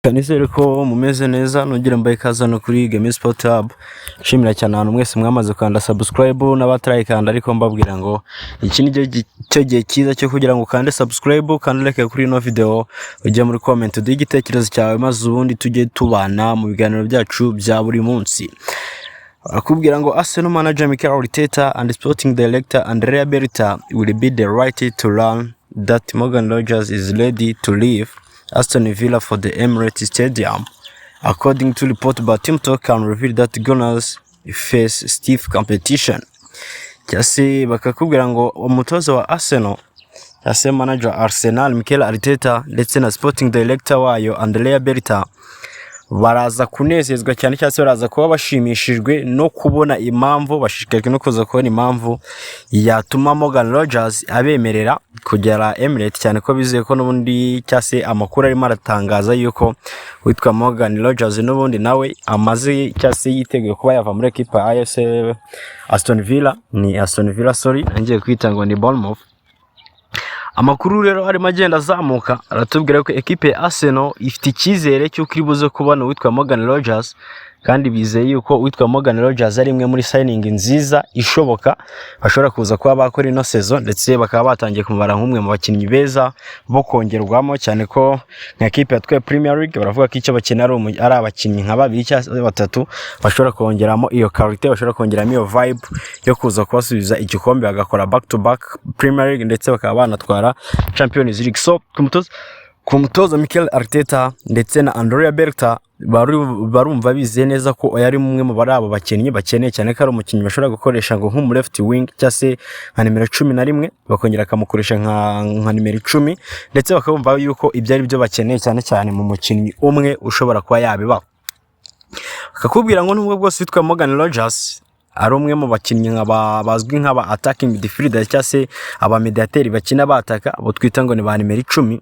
Kanizere ko mumeze neza nongera mbaye ikaze no kuri Game Sport Hub. Shimira cyane abantu mwese mwamaze kwanda subscribe n'abatarayikanda, ariko mbabwira ngo iki ni cyo gihe cyiza cyo kugira ngo kande subscribe kandi like kuri no video, ujye muri comment uduhe igitekerezo cyawe maze ubundi tujye tubana mu biganiro byacu bya buri munsi. Akubwira ngo Arsenal manager Mikel Arteta and sporting director Andrea Berta will be the right to learn that Morgan Rogers is ready to leave Aston Villa for the Emirates Stadium. According to report by Team Talk, can reveal that Gunners face stiff competition. Cyase bakakubwira ngo umutoza wa Arsenal, cyase manager Arsenal Mikel Arteta ndetse na sporting director wayo Andrea Berta baraza kunezezwa cyane cyase baraza kuba bashimishijwe no kubona impamvu, bashishikajwe no kuza kubona impamvu yatuma Morgan Rogers abemerera kugera Emirates, cyane ko bizeye ko n'ubundi cyase amakuru arimo aratangaza yuko witwa Morgan Rogers n'ubundi nawe amaze cyase yiteguye kuba yava muri equipe ya Aston Villa, ni Aston Villa sorry, ngiye kwita ngo ni Bournemouth. Amakuru rero arimo agenda azamuka aratubwira ko equipe ya Arsenal ifite icyizere cyo kiribuze kubona witwa Morgan Rogers, kandi bizeye yuko witwa Morgan Rogers ari imwe muri signing nziza ishoboka bashobora kuza kuba bakora ino season, ndetse bakaba batangiye kumubara nk'umwe mu bakinnyi beza bo kongerwamo, cyane ko nka equipe yatwaye Premier League baravuga ko icyo bakina ari abakinnyi nka babiri cyangwa batatu bashobora kongeramo iyo quality, bashobora kongeramo iyo vibe yo kuza kubasubiza igikombe bagakora back to back Premier League, ndetse bakaba banatwara Champions League. So kumutoza Mikel Arteta ndetse na Andrea Berta barumva bizeye neza ko yari mumwe mu barabo bakinnyi bakeneye, cyane ko ari umukinnyi bashobora gukoresha ngo nk'umu left wing cyangwa se nka nimero 11 bakongera akamukoresha nka nimero 10, ndetse bakabumva yuko ibyo ari byo bakeneye cyane cyane mu mukinnyi umwe ushobora kuba yabiba. Akakubwira ngo nubwo bwose witwa Morgan Rogers ari umwe mu bakinnyi bazwi nk'aba attacking midfielder cyangwa se aba mediateri bakina bataka abo twita ngo ni ba nimero 10,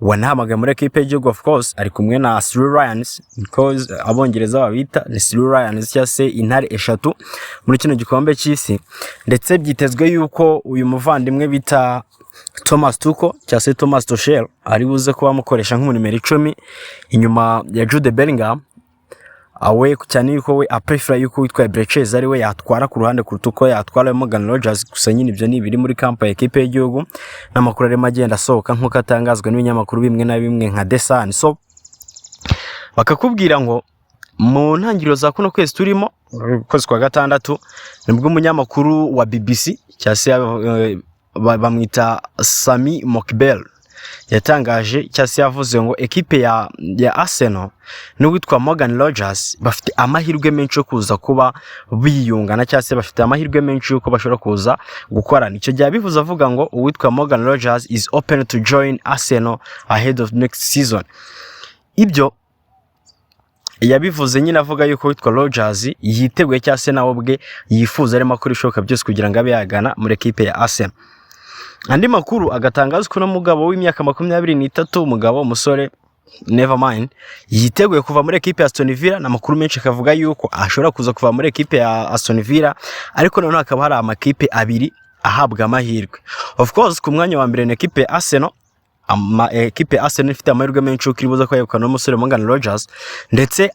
wanahamagaye muri equipe y'igihugu of course ari kumwe na Three Lions, because abongereza babita ni Three Lions cyangwa se intare eshatu muri kino gikombe cy'isi, ndetse byitezwe yuko uyu muvandimwe bita Thomas Tuchel cyangwa se Thomas Tuchel ari buze kuba amukoresha nk'umu nimero 10 inyuma ya Jude Bellingham, awe cyane yuko we prefer yuko witwa Breches ari we yatwara ku ruhande kuruta uko yatwara Morgan Rogers. Gusa nyine ibyo ni biri muri kampa ya equipe y'igihugu n'amakuru arimo agenda asohoka nk'uko atangazwa n'ibinyamakuru bimwe na bimwe nka The Sun. So bakakubwira ngo mu ntangiriro za kuno kwezi turimo kwezi kwa gatandatu nibwo umunyamakuru wa BBC cyase bamwita Sami Mokbel yatangaje cyase yavuze ngo equipe ya Arsenal n'uwitwa Morgan Rogers bafite amahirwe menshi yo kuza kuba biyungana, cyase bafite amahirwe menshi yuko bashobora kuza gukorana. Icyo gihe bivuze avuga ngo uwitwa Morgan Rogers is open to join Arsenal ahead of next season. Ibyo yabivuze nyine avuga yuko witwa Rogers yiteguye cyase nawe ubwe yifuza arimo akora ishoboka byose kugira ngo abe yagana muri equipe ya Arsenal. Andi makuru agatangaza ko n'umugabo w'imyaka 23 umugabo umusore Nevermind yiteguye kuva muri equipe ya Aston Villa, na makuru menshi akavuga yuko ashobora kuza kuva muri equipe ya Aston Villa, ariko noneho akaba hari amakipe abiri ahabwa amahirwe. Of course ku mwanya wa mbere na equipe ya Arsenal, equipe ya Arsenal ifite amahirwe menshi yo kiribuza ko yegukana n'umusore Morgan Rogers, ndetse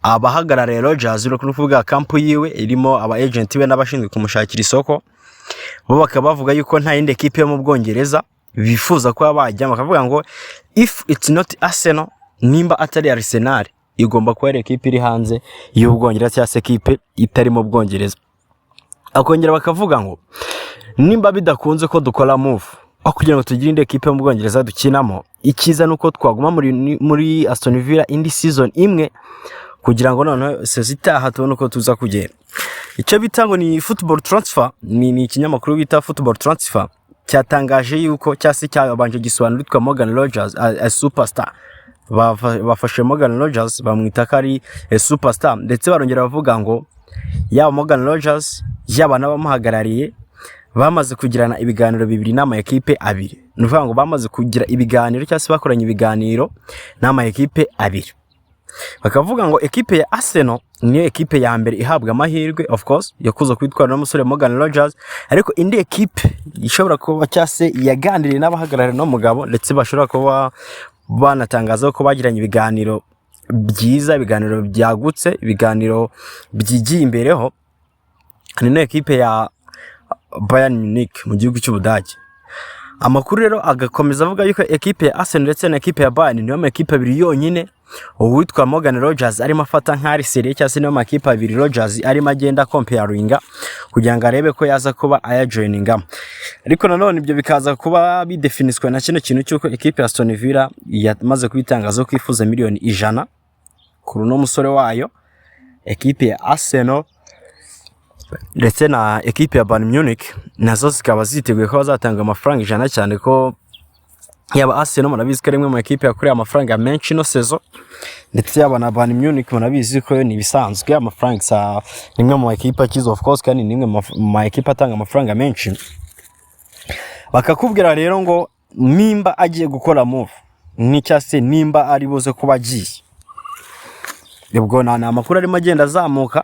abahagarariye Rogers uri kuvuga kampu yiwe irimo aba agent be n'abashinzwe kumushakira isoko, bo bakaba bavuga yuko nta yindi equipe yo mu Bwongereza bifuza kuba bajya, bakavuga ngo if it's not Arsenal, nimba atari Arsenal igomba kuba ari equipe iri hanze y'Ubwongereza cyangwa se equipe itari mu Bwongereza. Akongera bakavuga ngo nimba bidakunze ko dukora move kugira ngo tugire indi equipe yo mu Bwongereza dukinamo, ikiza nuko twaguma muri Aston Villa indi season imwe kugira ngo noneho sezitaha tubone uko tuza kugenda. Icyo bitango ni football transfer, ni ikinyamakuru bita football transfer cyatangaje yuko cyase cyabanje gisobanura witwa Morgan Rogers a superstar. Bafashe Morgan Rogers bamwita kari a superstar, ndetse barongera bavuga ngo yaba Morgan Rogers yaba n'abamuhagarariye bamaze kugirana ibiganiro bibiri n'ama equipe abiri. Nuvuga ngo bamaze kugira ibiganiro cyase bakoranye ibiganiro n'ama equipe abiri. Bakavuga ngo equipe ya Arsenal niyo equipe ya mbere ihabwa amahirwe of course yo kuza kwitwara n'umusore Morgan Rogers, ariko indi equipe ishobora kuba cyase yaganiriye n'abahagarariye no mugabo, ndetse bashobora kuba banatangaza ko bagiranye ibiganiro byiza, ibiganiro byagutse, ibiganiro byigiye imbereho ni ekipe ya Bayern Munich mu gihugu cy'Ubudage. Amakuru rero agakomeza avuga yuko ekipe ya Arsenal ndetse na ekipe ya Bayern niyo makipe abiri yonyine uwitwa Morgan Rogers arimo afata nk'ari serie cyangwa se niyo makipe abiri Rogers arimo agenda comparinga kugira ngo arebe ko yaza kuba ayajoininga. Ariko nanone ibyo bikaza kuba bidefiniswe na kino kintu cyuko ekipe ya Aston Villa yamaze kubitangaza ko ifuza miliyoni 100 kuri no musore wayo. Ekipe ya Arsenal ndetse na ekipe ya Bayern Munich nazo zikaba ziteguye ko bazatanga amafaranga 100 cyane ko yaba Arsenal murabizi ko rimwe mu ekipe yakoreye amafaranga menshi no sezo, ndetse yaba na Bayern Munich murabizi ko ni bisanzwe amafaranga sa rimwe mu ekipe akizo of course kandi nimwe mu ekipe atanga amafaranga menshi. Bakakubwira rero ngo nimba agiye gukora move ni cyase nimba ari buze kuba agiye, ubwo na amakuru arimo agenda azamuka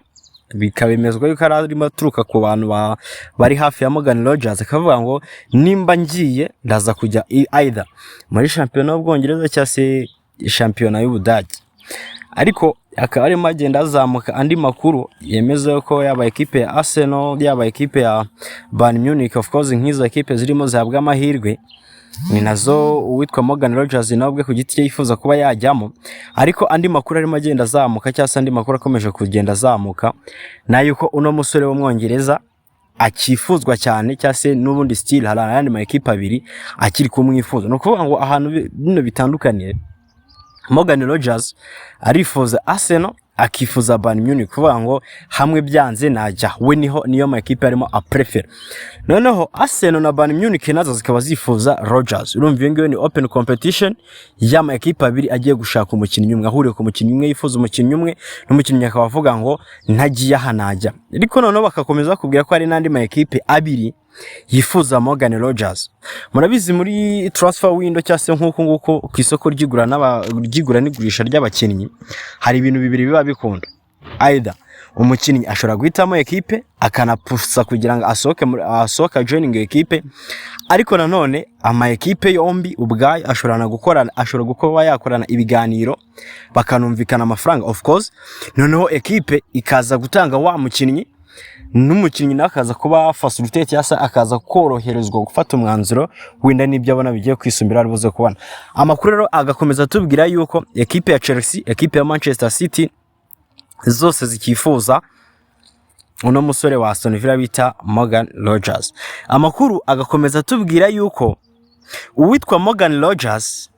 bikabemezwa yuko arimo aturuka ku bantu bari hafi ya Morgan Rogers, akavuga ngo nimba ngiye ndaza kujya either muri championnat y'Ubwongereza cyangwa se championnat y'Ubudage. Ariko akaba arimo agenda azamuka andi makuru yemeza yuko yaba ekipe ya Arsenal yaba ekipe ya Bayern Munich of course nk'izo ekipe zirimo zahabwa amahirwe ni nazo uwitwa Morgan Rogers nabwe ku giti cye yifuza kuba yajyamo. Ariko andi makuru arimo agenda azamuka cyangwa se andi makuru akomeje kugenda azamuka na yuko uno musore w'Umwongereza akifuzwa cyane cyangwa se n'ubundi still hari ayandi ma ekipe abiri akiri kumwifuza. No kuvuga ngo ahantu bino bitandukaniye Morgan Rogers arifuza Arsenal akifuza Bayern Munich, kuvuga ngo hamwe byanze najya we niyo ma ekipe arimo a prefer. Noneho Arsenal na Bayern Munich nazo zikaba zifuza Rogers. Urumva iyo ni open competition ya ma ekipe abiri agiye gushaka umukinnyi umwe, ahuriye ku mukinnyi umwe yifuza umukinnyi umwe n'umukinnyi akaba avuga ngo ntagiye hanajya. Ariko noneho bakakomeza kubwira ko hari nandi ma ekipe abiri yifuza Morgan Rogers. Murabizi muri transfer window cyase nguko ku isoko ryigura n'igurisha ry'abakinnyi hari ibintu bibiri biba bikunda. Either umukinnyi ashobora guhitamo ekipe akanapusa kugira ngo asohoka joining ekipe, ariko nanone ama ekipe yombi ubwayo ashobora gukora yakorana ibiganiro bakanumvikana amafaranga of course, noneho ekipe ikaza gutanga wa mukinnyi n'umukinnyi nakaza kuba facilitate yasa akaza koroherezwa gufata umwanzuro wenda nibyo abona bigiye kwisumbira ari buze kubana. Amakuru rero agakomeza tubwira yuko ekipe ya Chelsea, ekipe ya Manchester City zose zikifuza uno musore wa Aston Villa bita Morgan Rogers. Amakuru agakomeza tubwira yuko uwitwa Morgan Rogers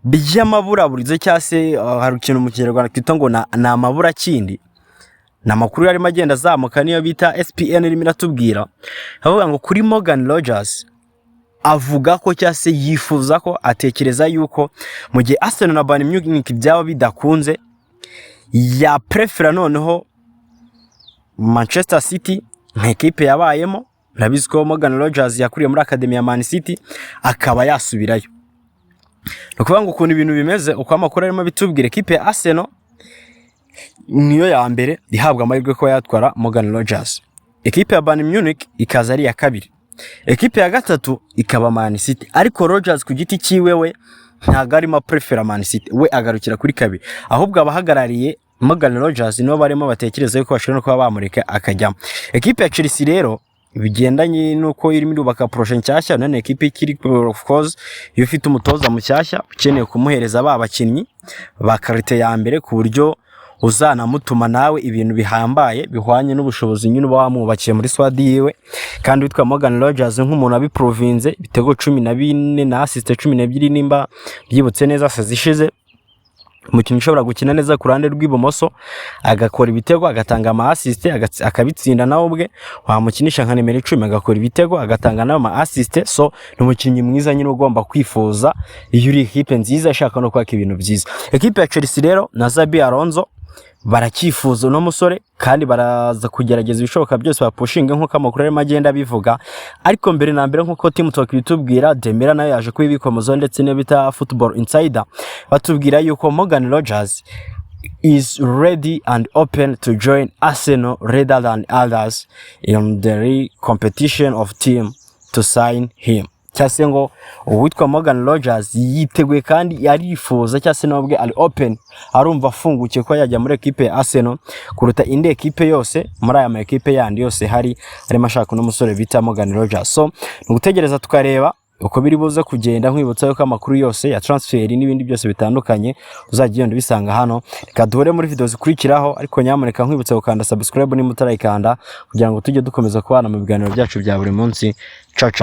by'amabura burize cyase hari ikintu mu Kinyarwanda twita ngo na amabura kindi. Na makuru yarimo agenda azamuka niyo bita SPN irimo iratubwira avuga ngo kuri Morgan Rogers avuga ko cyase yifuza ko atekereza yuko mu gihe Arsenal na Bayern Munich byaba bidakunze ya prefera noneho Manchester City nk'ekipe yabayemo. Urabizi ko Morgan Rogers yakuriye muri academy ya Man City akaba yasubirayo. Nukuvuga ngo ukuntu ibintu bimeze uko amakuru arimo bitubwira ekipe ya Arsenal niyo ya mbere ihabwa amahirwe ko yatwara Morgan Rogers. Ekipe ya Bayern Munich ikaza ari ya kabiri. Ekipe ya gatatu ikaba Man City. Ariko Rogers ku giti cyiwewe ntago arimo prefera Man City, we agarukira kuri kabiri. Ahubwo abahagarariye Morgan Rogers nibo barimo batekereza yuko bashobora kuba bamureka akajyamo. Ekipe ya Chelsea rero bigendanye nuko irimo irubaka projet nshyashya, none ekipe ikiri of course iyo ufite umutoza mushyashya ukeneye kumuhereza abakinnyi ba karite ya mbere ku buryo uzanamutuma nawe ibintu bihambaye bihwanye n'ubushobozi nyine uba wamubakiye muri squad yiwe. Kandi witwa Morgan Rogers nk'umuntu abiprovinze ibitego 14 na assist 12 nimba byibutse neza sezishize. Umukinnyi ushobora gukina neza ku ruhande rw'ibumoso agakora ibitego agatanga ama assist akabitsinda nawe ubwe, wamukinisha nka nimero 10 agakora ibitego agatanga nawe ama assist. So n'umukinnyi mwiza nyine ugomba kwifuza iyo uri ekipe nziza ishaka no kwaka ibintu byiza. Ekipe ya Chelsea rero na Xabi Alonso barakifuza no musore kandi baraza kugerageza ibishoboka byose bapushinga nko kamakuru arimo agenda bivuga. Ariko mbere na mbere nkuko Team Talk bitubwira Demira nayo yaje kubibikomoza ndetse ne bita Football Insider batubwira yuko Morgan Rogers is ready and open to join Arsenal rather than others in the competition of team to sign him. cyase ngo uwitwa Morgan Rogers yiteguye kandi yarifuza cyase nobwe ari open arumva afungukiye ko yajya muri equipe ya Arsenal kuruta indi equipe yose muri aya ma equipe yandi yose hari mashaka no musore bita Morgan Rogers. So nugutegereza tukareba uko biri buze kugenda, nkwibutsa yuko amakuru yose ya transfer n'ibindi byose bitandukanye uzagenda bisanga hano. Reka duhure muri video zikurikiraho, ariko nyamuneka nkwibutsa gukanda subscribe ni mutarayikanda kugira ngo tujye dukomeza kubana mu biganiro byacu bya buri munsi. Ciao ciao.